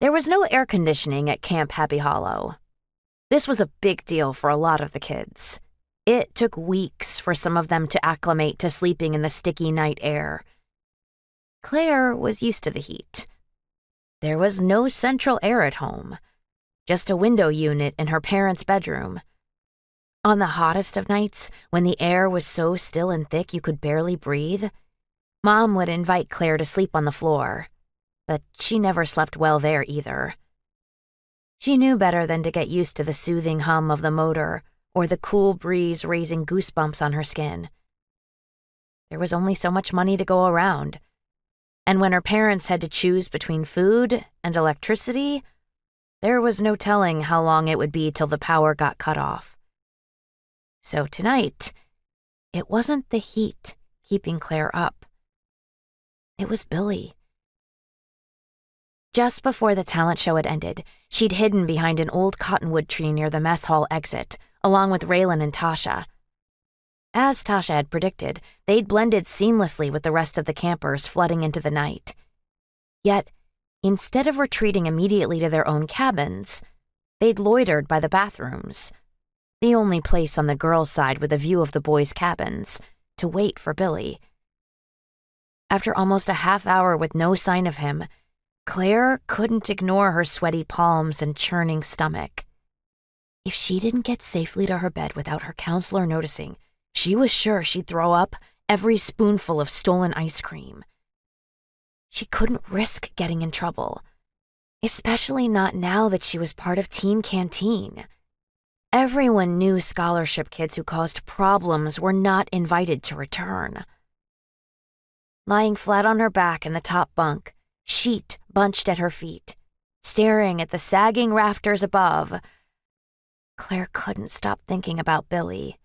There was no air conditioning at Camp Happy Hollow. This was a big deal for a lot of the kids. It took weeks for some of them to acclimate to sleeping in the sticky night air. Claire was used to the heat. There was no central air at home, just a window unit in her parents' bedroom. On the hottest of nights, when the air was so still and thick you could barely breathe, Mom would invite Claire to sleep on the floor, but she never slept well there either. She knew better than to get used to the soothing hum of the motor or the cool breeze raising goosebumps on her skin. There was only so much money to go around, and when her parents had to choose between food and electricity, there was no telling how long it would be till the power got cut off. So tonight, it wasn't the heat keeping Claire up. It was Billie. Just before the talent show had ended, she'd hidden behind an old cottonwood tree near the mess hall exit, along with Raelynn and Tasha. As Tasha had predicted, they'd blended seamlessly with the rest of the campers flooding into the night. Yet, instead of retreating immediately to their own cabins, they'd loitered by the bathrooms, the only place on the girls' side with a view of the boys' cabins, to wait for Billie. After almost a half hour with no sign of him, Claire couldn't ignore her sweaty palms and churning stomach. If she didn't get safely to her bed without her counselor noticing, she was sure she'd throw up every spoonful of stolen ice cream. She couldn't risk getting in trouble, especially not now that she was part of Team Canteen. Everyone knew scholarship kids who caused problems were not invited to return. Lying flat on her back in the top bunk, sheet bunched at her feet, staring at the sagging rafters above, Claire couldn't stop thinking about Billie.